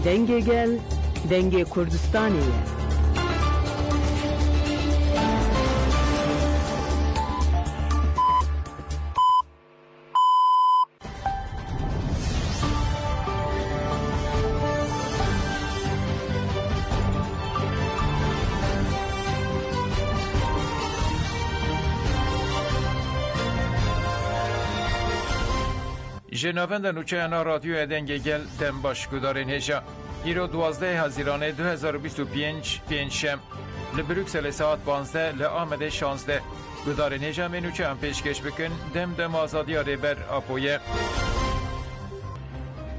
دنگ گل دنگ کردستانیه. جنابند نوچه انا رادیو دنگ گل دم باش گدارین هجا ایرو 12 هزیرانه 2025 پینشم لبروکسل ساعت 15 لآمده 16 گدارین هجا منوچه هم پیشکش بکن دم آزادی ریبر آپویه.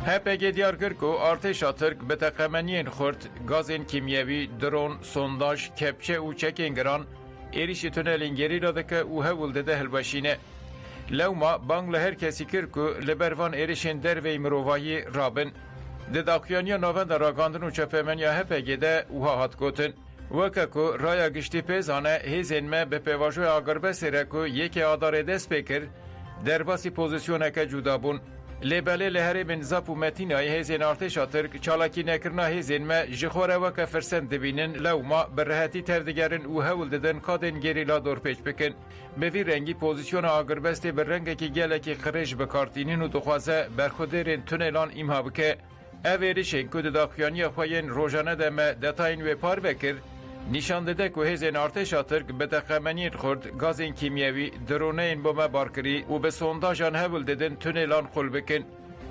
هپگی دیار کرد که ارتش ترک به تقمنین خورد گازین کیمیایی، درون، سونداج، کپچه و چکینگران ایریش تونلین گری داده که او هول داده هلباشینه. لوما بانگ لهر کسی کرد که لبروان ایریشن در وی مروایی رابن. دداکیانیا نوند راگاندن و چپمنیا هپگی ده اوها هات گوتن. وکه که رای گشتی پیزانه هیزین ما به پیواجوی آگربه سره که یکی آدار دست بکر در باسی پوزیسیونه که جدا بون. لباله لهری من زاپ و متینای هیزین ارتش ترک چالاکی نکرنا هیزین ما جخوره وکه فرسند دبینن لوما برهتی تردگرن او هول ددن کادن گریلا دور پیچ بکن. به وی رنگی پوزیسیون آگربستی بر رنگ که گلکی خرج بکارتینین و دخوازه برخودرین تونلان ایمها بکه. اویریشن که دداخیانی خوین روزانه دمه دتاین و پار بکر نشان داده که هیزین ارتش ترک به تقمنین خورد گازین کیمیایی درونه این بومه بارکری و به سونداجان هول ددن تونلان خل بکن.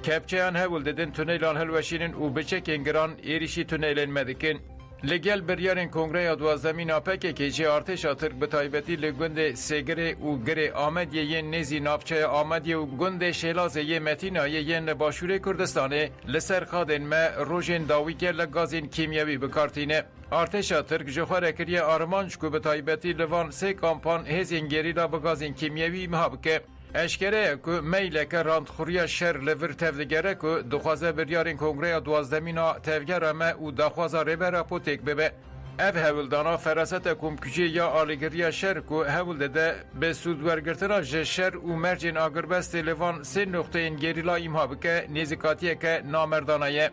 کپچه ان هول ددن تونلان هلوشینن و به چکینگران ایریشی تونلین مدکن. لگل بریارن کنگره دوازدمین آپک که جه ارتش ترک به تایبتی لگند سگره و گره آمدیه یه نزی نافچه آمدیه و گند شلازه یه متینای یه نباشور کردستانه لسر خادن ما روژن داوی گل گازین کیمیایی بکارتینه. ارتش ترک جخوره کریه آرمانج که به تایبتی لوان سه کامپان هزین گریلا به گازین کیمیایی محابکه. اشکره که میله که راندخوری شر لور تفدگره که دخوازه بریارین کنگره دوازدمینا تفگره ما و دخوازه ریبه راپوتک ببه. اف هولدانا فراست کمکجی یا آلیگری شر که هول داده به سودورگرتنا شر و مرجین آگربست لیوان سه نقطه این گریلا ایمها بکه نیزکاتیه که نامردانایه.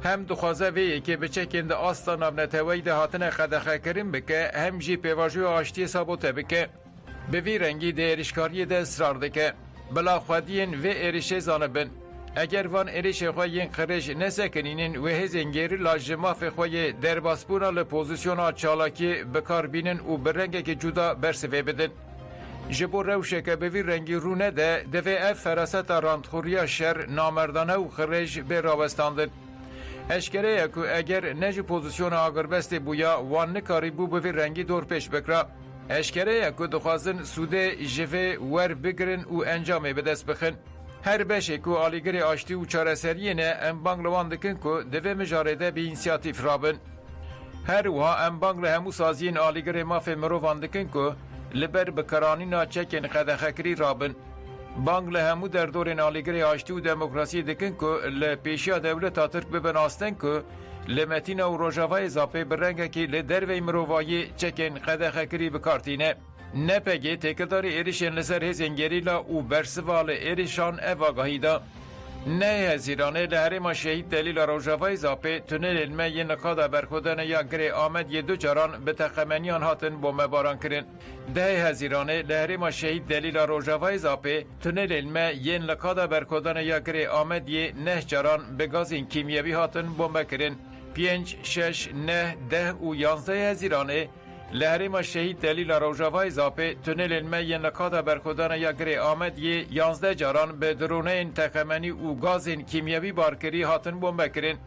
هم دخوازه ویه که بچکند آستان ابنتوی ده هاتن خدخه کریم بکه هم جی پیواجوی آشتی ثابته بکه. به وی رنگی ده ایرشکاری ده اصرار دکه بلا خودین و ایرشه زانبن. اگر وان ایرشه خواهین خرج نسکنینین و هزینگیری لاجماف خواهی در باسپونا لپوزیسیونا چالاکی بکار بینن و برنگه که جدا برسوه بدن. جبو روشه که به وی رنگی رونه ده دوی اف فراست راندخوری شر نامردانه و خرج به راوستاندن. اشکره که اگر نج پوزیسیون آگربست بویا وان نکاری بو به رنگی دور پیش بکرا. اشکره که دخوازن سوده جوه ور بگرن و انجام به دست بخن. هر بشه که آلیگری آشتی و چارسریه نه ام بانگلوان دکن که دوه مجارده به اینسیاتیف رابن. هر وها ام بانگل همو سازین آلیگری ماف مروان دکن که لبر بکرانی ناچکن قدخکری رابن. بانگل همو در دور آلیگری آشتی و دموکراسی دکن که لپیشیا دولت ترک ببناستن که لمتین و روژاوای زاپه برنگه که لدروی مروایی چکن قدخکری بکارتینه. نپگه تکداری ایریشن لسر هزینگریلا و برسوال ایریشان اواگاهی دا. نه هزیرانه لحرم شهید دلیل روژاوای زاپه تونل علمه یه نقاده برخودن یا گره آمد یه دو جاران به تقمنیان هاتن بومه باران کرن. ده هزیرانه لحرم شهید دلیل روژاوای زاپه تونل علمه یه نقاده برخودن یا گره آمد یه نه جاران به گازین کیمیایی هاتن بومه کرن. 5 6 9 10 و 11 هزیرانه لحرم شهید دلیل روژاوای زاپه تونل علمه یه نقاده برخودن یا گره آمد یه 11 جاران به درونه این تقمنی و گازین کیمیایی بارکری هاتن بومه کرن.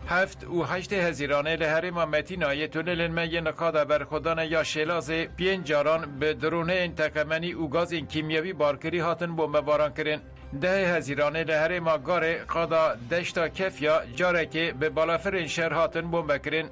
7 و 8 هزیرانه لحرم متینای تونل علمه یه نقاده برخودن یا شلازه 5 جاران به درونه این تقمنی و گازین کیمیایی بارکری هاتن بومه باران کرن. 10 هزیرانه لحرم گاره قادا دشتا کفیا جاره که به بالافرین شهر هاتن بومه کرن.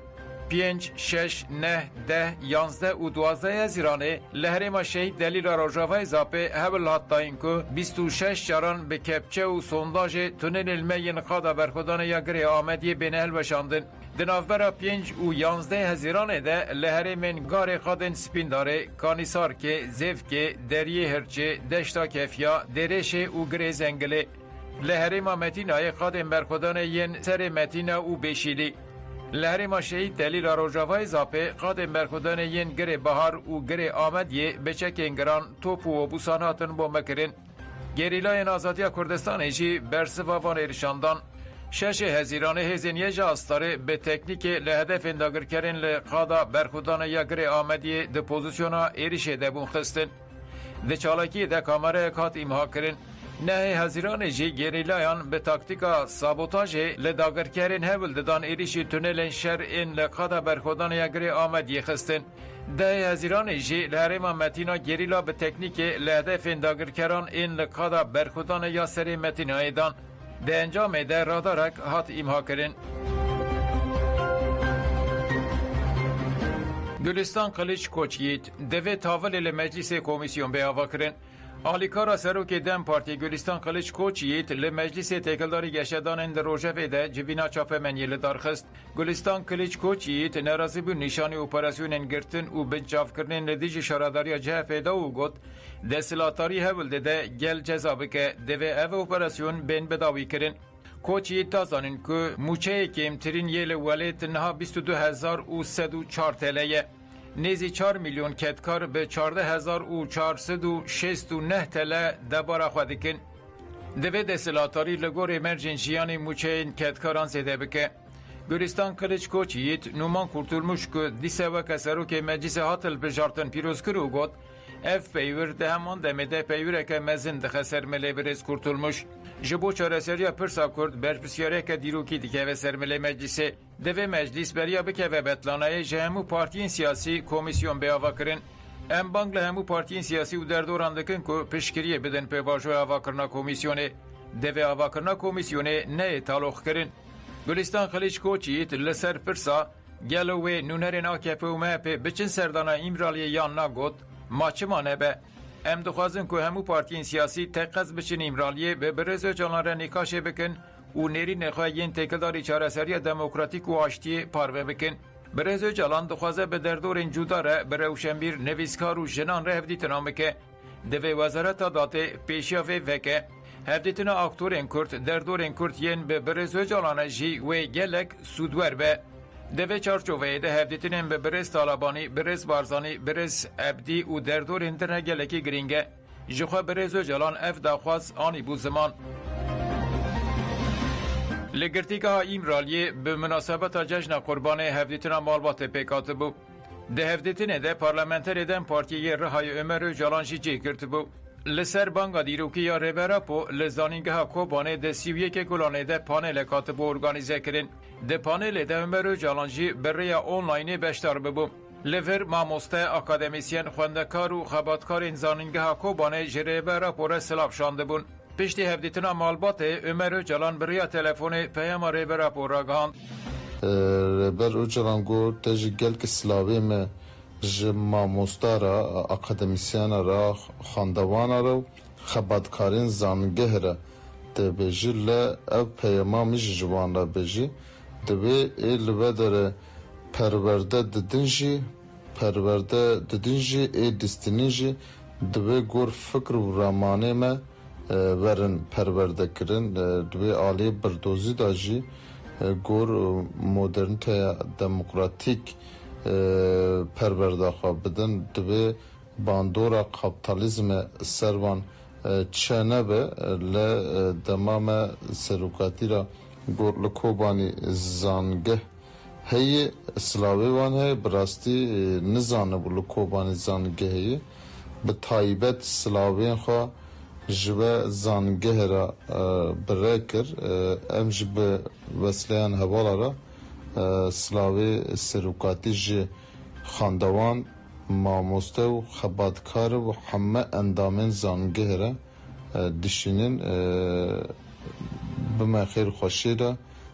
5 6 9 10 11 و 12 هزیرانه لحرم شهید دلیل روژاوای زاپه هبل هاتاین که 26 جاران به کپچه و سونداج تونل علمه نقاده برخودان یا گره آمدی بینهل بشاندن. دنافبرا 5 و 11 هزیرانه ده لحرم گار خادن سپین داره کانیسار که زیف که دریه هرچه دشتا کفیا درشه و گره زنگله. لهرما متینای قادم برخودان ین سر متینا و بشیلی لهرما شهید دلیل روجاوای زاپه قادم برخودان ین گره بهار و گره آمدیه بچکین گران توپ و بوساناتن با مکرین گریلای آزادی کردستان جی برسوان ارشاندان 6 هزیران هزین یه جاستاره به تکنیک لهدف انداگر کرن لقادا برخودان یا گره آمدیه ده پوزیسیونا ایریشه ده بون خستن ده چالاکی ده کامره کات امها کرن نه هزیران جی گریلایان به تاکتیکا سابوتاج لداگر کرن هول ددان ایریشی تونلن شر این لقادا برخودان یا گره آمدیه خستن ده هزیران جی لهرما متینا گریلا به تکنیک لهدف انداگر کران این لقادا برخودان یا سری متینای دان ده انجام ده رادارک هات امها کرن گلستان قلیچ کوچیت دوی تاول لمجلس کمیسیون به آوا کرن آلیکارا سروک دم پارتی گلستان قلیچ کوچیت لمجلس تکلداری گشتان در روژه ده جبینا چاپ منیل دارخست گلستان قلیچ کوچیت نرازی بو نشانی اپراسیون انگرتن و بجاف کرنن لدیج شراداری جهفه دا و گوت دستلاتاری هول ده گل جزابه که دوی او اپراسیون بین بداوی کرن کوچیت تازانن که موچه کمترین یل ولید نها 22,104 تلیه نیزی 4 میلیون کتکار به 14,469 تله دبارا خودکن دوی دستلاتاری لگور امرجنسیانی موچه این کتکاران زده بکه گلستان کلیچ کوچیت نومان کرتولموش که دیسه و کسرو که مجلس هاتل بجارتن پیروز کرو گود اف پیور ده همان دمده پیوره که مزن ده خسر ملی برز کرتولموش جبو چارسریا پرسا کرد برپسیاره که دیروکی دیگه و سرملی مجلسه دوی مجلس بریا بکه و بطلانه جهمو پارتین سیاسی کمیسیون به آوا کرن ام بانگ لهمو پارتین سیاسی و در دوران دکن که پشکریه بدن په واجو آوا کرنا کمیسیونه دوی آوا کرنا کمیسیونه نه تالوخ کرن گلستان خلیج کوچیت لسر پرسا گلوه نونرین آکپه و مهپه بچن سردانا ایمرالی یان نگود ماچه مانه به ام دخوازن که همو پارتین سیاسی تقص بچن ایمرالیه به برز جانان را نکاشه بکن و نیری نخواه ین تکلداری چارسری دموکراتیک و آشتی پاروه بکن برز جلان دخوازه به دردور این جوداره به روشنبیر نویسکار و جنان را هفدیتنا مکه دوی وزارت داته پیشیافه وکه هفدیتنا اکتور این کرد دردور این کرد ین به برز جلان جی و گلک سودور به دوی چارچوه ده هفدیتنین به برز طالبانی، برز بارزانی، برز عبدی و دردور اندرنه گلکی گرینگه جخوا برز جلان اف داخواز آنی بو زمان لگرتیکه ها ایمرالیه به مناسبت جشن قربان هفدیتنا مالبات پیکات بو ده هفدیتنه ده پارلمنتر دن پارتیه رهای عمر جلان جی کرد بو لسر بانگا دیروکی یا ریبرا پو لزانینگه ها کوبانه ده 31 گلانه ده پانل کاتبو ارگانیزه کرن ده پانل ده عمر جالانجی بریا اونلاینی بشتار ببو لور ماموسته اکادمیسین خوندکار و خباتکار انزانینگه ها کوبانه جریبرا پو سلاف شانده بون پشتی هفدیتنا مالبات عمر جالان بریا تلفون پیام ریبرا پو را گاند ریبر جالان گو تجی گل که سلاوی me ji mamostara akademisyen ra xandewana ra xebatkarên zangeh re dibêjî le ev peyama min ji wan re bêjî divê ê li ve dere perwerde didin jî ê dîstînî jî divê gor fikr û ramanê me werin perwerdekirin divê aliyê birdozî da jî gor moderniteya demokratîk perverdaxa bidin divê bandora kapitalizme servan çenebe le demame serokatîra gor li kobanî zangeh heye slavê wan heye bi rastî nizanibû li kobanî zangehê bi taybet slavên xwe ji ve zangehê re birê kir em ji bi wesileyan hevala re slavê serokatî ji xandewan mamoste û xebatkar û heme endamên zangehê re dişînin bime xêr xweşî re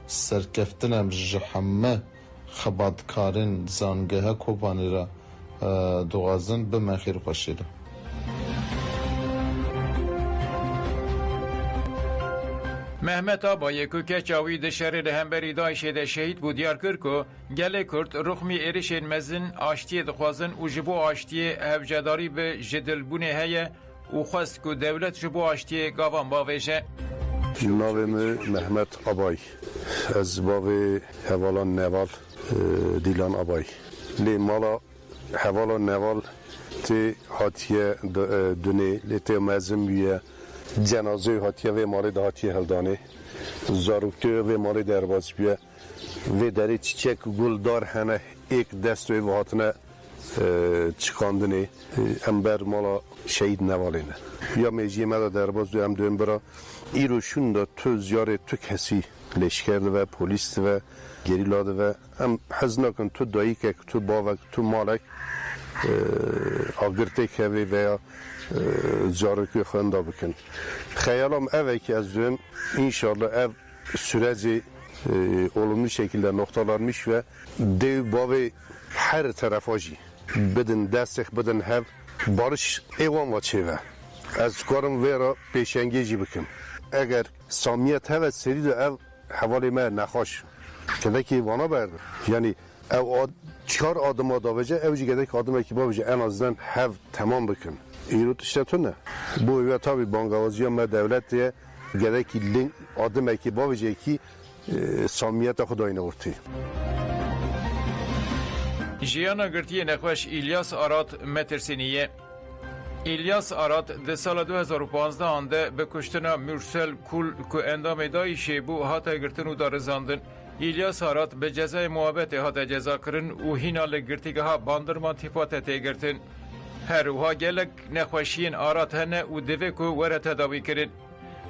serkeftin ji heme xebatkarên zangeha kobanî re dixwazin bime xêr xweşî re Mehmet Abaye ku keçawi de şerê de hemberî Daişê de şehîd bû diyar kir ku gelê Kurd rûxmî êrişên mezin aştiyê dixwazin û ji bo aştiyê hevcedarî bi ji dilbûnê heye û xwest ku dewlet ji bo aştiyê gavan bavêje. نام محمد آبای از باب حوالان نوال دیلان آبای لی مالا حوالان نوال تی هاتیه دونه لی تی مزم بیه جنازه هاتیه و مالی ده هاتیه هلدانه زاروکتو و مالی در باز بیه و داری چیچک گلدار هنه ایک دستوی و هاتنه چکاندنه امبر مالا شهید نوالینه یا میجی مدا در باز دو هم دویم برا ایرو شون دا تو زیاره تو کسی لشکر و پلیس و گریلا و هم حزناکن تو دایی که تو باوک تو مالک آگرته که و زیاره خونده بکن خیالم اوه که از دویم انشالله او سرزی olumlu şekilde noktalanmış ve dev bavi her tarafacı بدن destek بدن hev barış evan ve çeve az karım vera peşengeci bikim eğer samiyet hev seri de ev havali me nahoş kedeki vana berdi yani ev çar adıma davacı evci gedek adıma ki babacı en azından hev tamam bikim İrut işte tune bu ve tabi bangavazıya me devlet diye gedeki link adıma ki babacı ki سامیت خدای نورتی جیانا گرتی نخوش ایلیاس آرات مترسینیه ایلیاس آرات ده سال 2015 آنده به کشتنا مرسل کل که اندام دایی شیبو هاتا گرتن و دارزاندن ایلیاس آرات به جزای محبت هاتا جزا کرن و هینا لگرتیگه ها باندرمان تیپات تیگرتن هر وها گلک نخوشین آرات هنه و دوه که وره تداوی کرن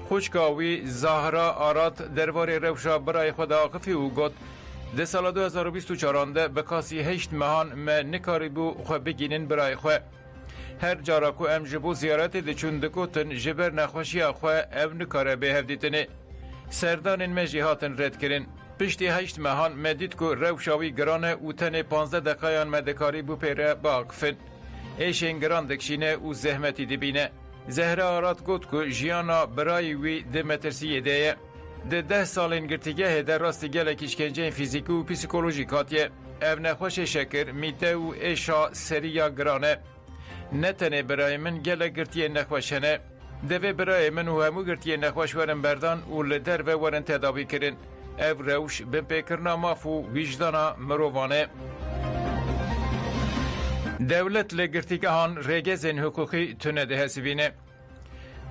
خوشکاوی زهرا آرات درباره روشا برای خود آقفی و گفت ده سال 2024 به کاسی هشت مهان ما نکاری بو خو بگینن برای خو هر جارا کو ام جبو زیارت ده چون دکوتن جبر نخوشی خو ام نکاره به هفدیتنه سردان مجیهاتن رد کرن پشتی هشت مهان مدید کو روشاوی گرانه و تن 15 دقایان مدکاری بو پیره باقفن ایشین گران دکشینه و زحمتی دبینه زهره آرات گفت که جیانا برای وی ده مترسیه ده 10 سالین گرتیگه در راست گلک اشکنجه فیزیکی و پسیکولوژیک هاتیه او نخوش شکر میته و ایشا سریا گرانه نتنه برای من گلک گرتیه نخوشنه دوه برای من و همو گرتیه نخوش ورن بردان و لدر و ورن تداوی کرن او روش بن پیکرنا مافو ویجدانا مروانه دولت لگرتیگه هان رگزین حقوقی تونه ده حسبینه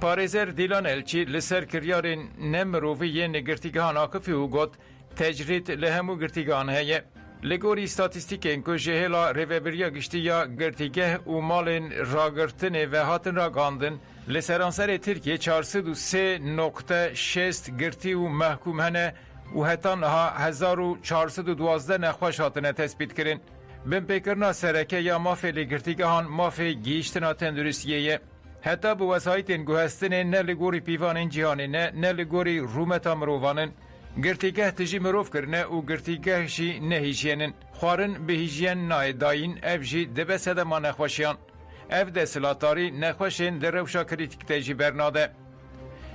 پارێزەر دیلان ئەلچی لەسەر کریارên نەمرۆڤی yên girtîgehan Akifî û got tecrît li hemû girtîgehan heye. Li gorî statîstîkên ku ji hêla rêveberiya giştiya girtîgeh û malên ragirtinê ve hatin ragandin, li seranserê Tirkiye 403.6 girtî û mehkûm hene û heta niha 1412 nexweş hatine tespît kirin. Binpêkirina sereke ya mafê li girtîgehan mafê gihîştina tenduristiyê ye. Heta bu vesayetên guhestinê ne li gorî pîvanên cîhanê ne li gorî rûmeta mirovanin, girtîgeh tijî mirov kirine û girtîgeh jî nehîjiyenin. Xwarin bi hîjiyen nayê dayîn, ev jî dibe sedema nexweşiyan. Ev de silatarî nexweşên di rewşa krîtîk de jî bernade.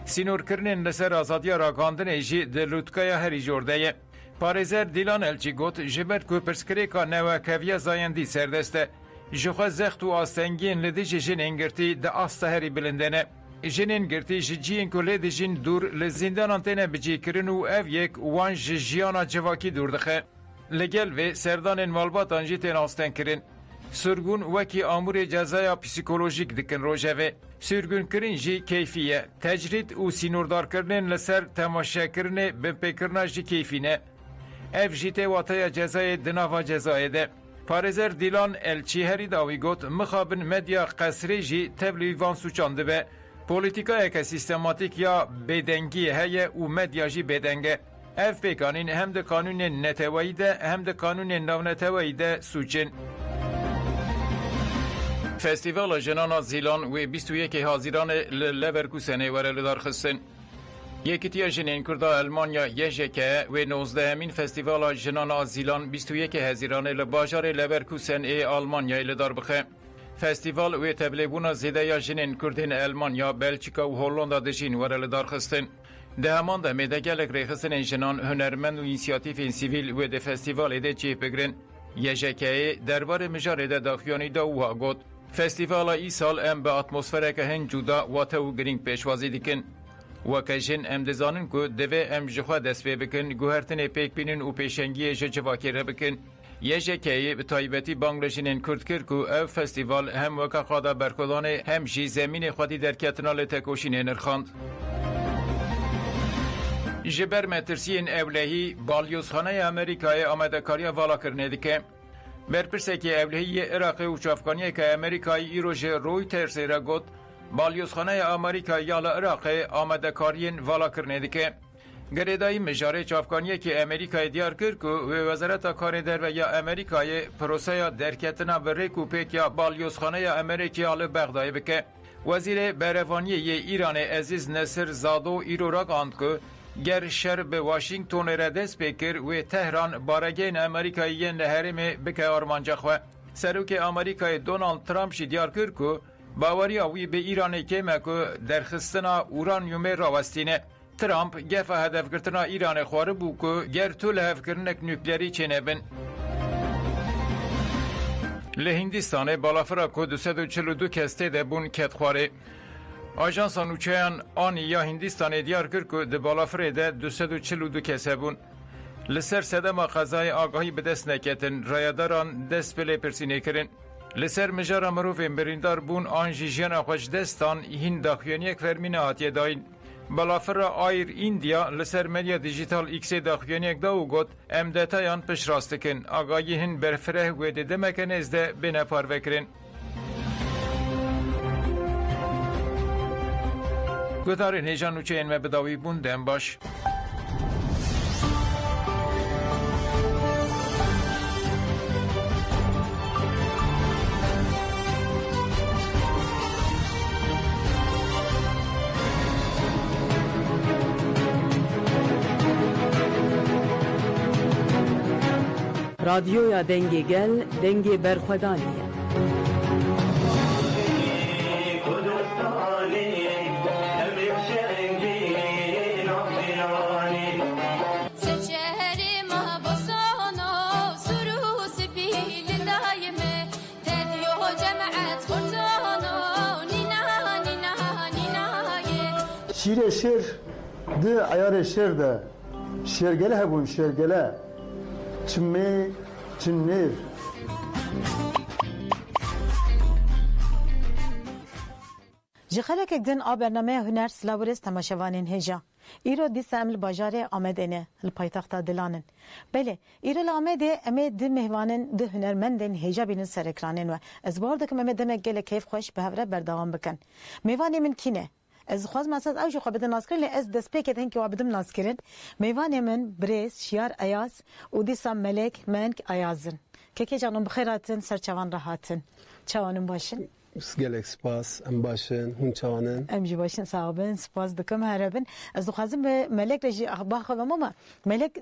Sînorkirinên li ser azadiya ragandinê jî di lûtkaya herî jor de ye. Parêzer Dîlan Elçî got ji ber ku pirsgirêka newekeviya zayendî serdest e. Ji xwe zext û astengiyên li dijî jinên girtî di asta herî bilindene. Jinên girtî ji ciyên ku lê dijîn dûr li zindanan têne bicîkirin û ev yek wan ji jiyana civakî dûr dixe. Li gel vê serdanên malbatan jî tên astengkirin. Sürgûn wekî amûrê cezaya psîkolojîk dikin rojevê. Sürgûnkirin jî keyfî ye. Tecrît û sînordarkirinên li ser temaşekirinê binpêkirina jî keyfî ne. Ev jî tê wataya cezayê di nava cezayê de. Parêzer Dîlan Elçî herî dawî got mixabin medya qesrê jî tevlî van sûçan dibe. Polîtîkayeke sîstematîk ya bêdengî heye û medya jî bêdeng e. Ev pêkanîn hem di kanûnên neteweyî de hem di kanûnên navneteweyî de sûçin. Festîvala Jinana Zîlan wê 21 Haziranê li Leverkusenê were li darxistin. Yekîtiya jinên Kurda Almanya YJK wê 19 Festîvala Jinana Zîlan 21 Haziranê li bajarê Leverkusen ê Almanyayê li dar bixe. Festîval wê teblêbûna zêdeya jinên Kurdên Almanya, Belçîka û Hollanda dijîn were li darxistin. Di heman demê de gelek rêxistinên jinan, hunermend û înisiyatîfên sîvîl wê di festîvalê de çêh bigirin. YJK'yê derbarê mijarê de daxuyanî da wiha got. Festîvala îsal em bi atmosfereke hin cuda wate û girîng pêşwazî dikin. وکجن ام دزانن کو دوی ام جخوا دست پی بکن گوهرتن پیک بینن و پیشنگی جواکی را بکن یجه که به تایبتی بانگلشین کرد کرد کو او فستیوال هم وکا خوادا برکدان هم جی زمین خودی در کتنال تکوشین نرخاند. جبر مترسین اولهی بالیوزخانه امریکای آمدکاری والا کرنه دیگه برپرسه که اولهی عراق و چافکانیه که امریکای ایروژ روی ترسی را گد بالیوزخانه امریکای یال عراق آمدکارین والا کرنه دیگه گریدای مجاره چافکانیه که امریکای دیار کرد که وزارت کار در و یا امریکای پروسه درکتنا بریک و پیک یا بالیوزخانه امریکای بغداد بکه وزیر بروانی ایران عزیز نصر زادو ایرو را گاند که گر شر به واشنگتن را دست بکر و تهران بارگین امریکایی نهرم بکه آرمانجا خواه سروک امریکای دونالد ترامپ شی دیار کرد که باوری آوی به ایران کمه که درخستنا اورانیوم راوستینه ترامپ گفه هدف کرتنا ایران خواره بو که گر تو لحف کرنک نوکلیری چنه بن لهندستان بالافرا که 242 کسته ده بون کت خواره آژانس نوچهان آنی یا هندستان دیار کرد که ده بالافره ده 242 کسه بون لسر صدما قضای آگاهی به دست نکتن رایداران دست بله پرسینه کرن لسر مجارا مروفین بریندار بون آنجی جیان خوش دستان هین داخیانیک فرمینه آتیه داین بالافر آیر ایندیا لسر مدیا دیجیتال ایکس داخیانیک داو گوت ام دتایان پش راستکن آگاهی هین برفره و ده مکنیزده بینه پاروکرن گوتار نیجان وچه این مبداوی بوندن باش رادیویا دنگی گل دنگی برخودانیه شیر شیر ده عیار شیر ده شیرگله هبون شیرگله چمی چنیر جخلک دن برنامه هنر سلاورس تماشاوانین هجا ایرو دیس امل باجار آمدنه الپایتخت دلانن بله ایرو لامده امه د مهوانن د هنرمندن هجا بین سر اکرانن و از بارد که ممه دمک گله کیف خوش به هفره بردوام بکن میوانی من کینه از خواست مساز اوجو خواه بدن ناز کرن لی از دست پیکت هنگی وابدم ناز کرن میوانی من بریز شیار ایاز و دیسا ملک منک ایازن که جانم بخیراتن سرچوان راحتن چوانم باشن گلک سپاس ام باشن هون چوانن ام جی باشن صاحبن سپاس دکم هربن از خوازم به ملک رجی اخبار خواه ماما ملک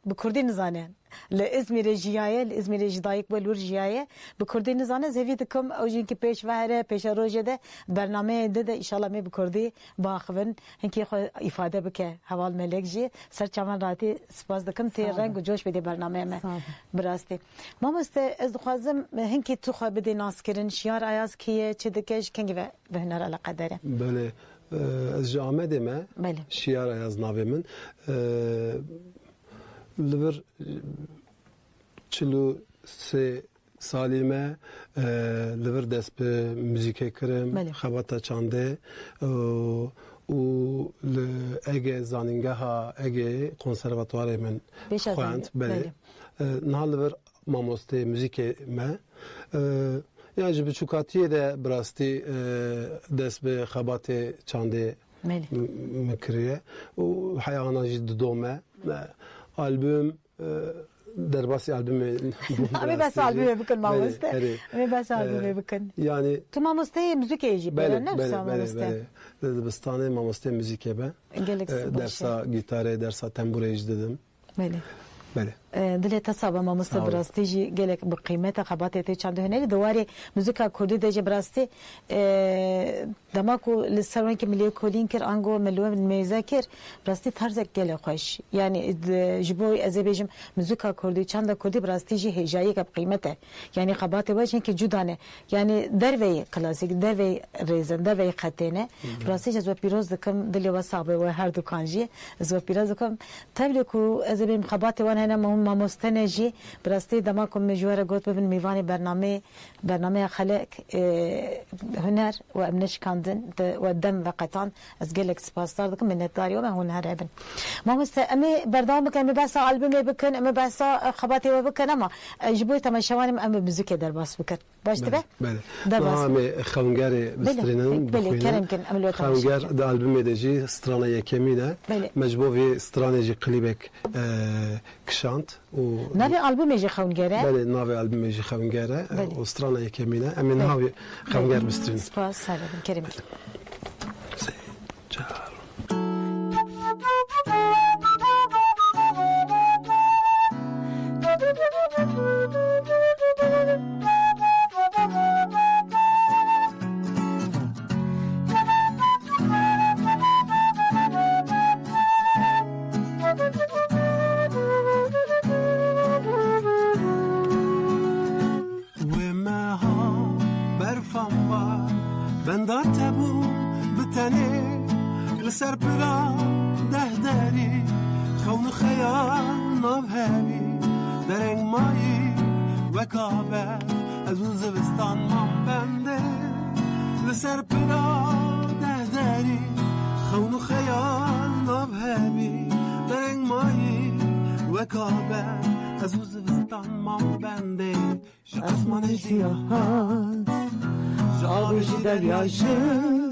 بکردی نزانه لازمیر جیایه لازمیر جدایک بلور جیایه بکردی نزانه زوی دکم اوجین که پیش وهره پیش روزه ده برنامه ده ان شاء الله می بکردی باخون هنکی خو ifade بکه حوال ملک جی سر چمان راتی سپاس دکم تی رنگ و جوش بده برنامه ما براستی ماما است از خوازم هنکی تو خو بده ناس کرن شیار ایاز کیه چه دکش کنگی به هنر علاقه داره بله از جامعه ما بله شیار ایاز ناوی من لبر 43 سالیمه لبر دست به موزیک کرم خباتا چانده و اگه زانینگه ها اگه کنسرواتوار من خواند بله نه لبر ماموسته موزیک ما یعنی جب چوکاتیه ده براستی دست به خبات چانده مکریه و حیانا جد دومه آلبوم در باسی آلبوم امی بس آلبوم بکن ماموسته امی بس آلبوم بکن یعنی تو ماموسته موزیک ایجی بله بله دبستان ماموسته موزیک به درس گیتار درس تنبور ایج دادم بله بله دل تصابه ما مستبراستی جی گلک بقیمت خباته تی چند هنری دواری موزیکا کردی دجی براستی دماکو لسرون که ملی کلین کر آنگو ملو میزه کر براستی طرز گل خوش یعنی جبوی از بیجم موزیکا کردی چند کردی براستی جی هجایی که بقیمته یعنی خباته باشه که جدانه یعنی دروی کلاسیک دروی ریزن دروی خطینه براستی جزو پیروز دکم دلی و صعبه و هر دکانجی جزو پیروز دکم تبلیکو از بیم خباته وان هنم ما مستنجی براستی دماکم مجوره گوت ببین میوان برنامه خلق هنر و امنش کاندن و دم و قطان از گلک سپاس دارم منتداری و هنر ابن ما مست امی برنامه که بس آلبوم بکن امی بس خباتی و بکن اما جبوی تماشاوانم امی موزیک در باس بکن باش تبه بله ما خونگر بسترینن بله کرم کن عملوا خونگر د آلبوم دجی استرانه یکمیده مجبوری استرانه جی کلیبک کشانت و نوی آلبوم جی خونگره بله نوی آلبوم جی خونگره و استرانه یکمیده امی نوی خونگر بسترین سپاس سلام کرم کن لسر پلا ده داری خون خیال ناب همی درنگ مایی و کابه از اون زوستان من بنده لسر پلا ده داری خون خیال ناب همی درنگ مایی و کابه از اون زوستان من بنده شاسمان زیاهات جابشی دریاشم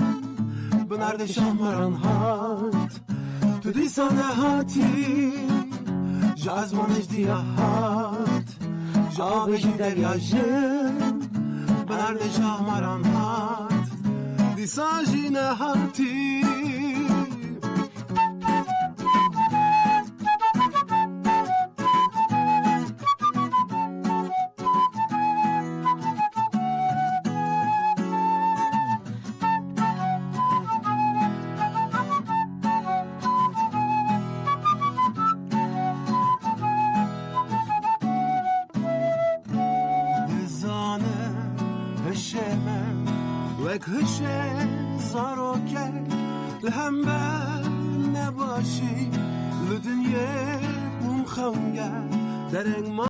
بنرد شامران هات تو دیسانه هاتی جازمانش دیاهات جابشی دریاجم بنرد شامران هات دیسانجی نهاتی هشه زارو که لهم بر نباشی لدنیا بوم خونگه درنگ ما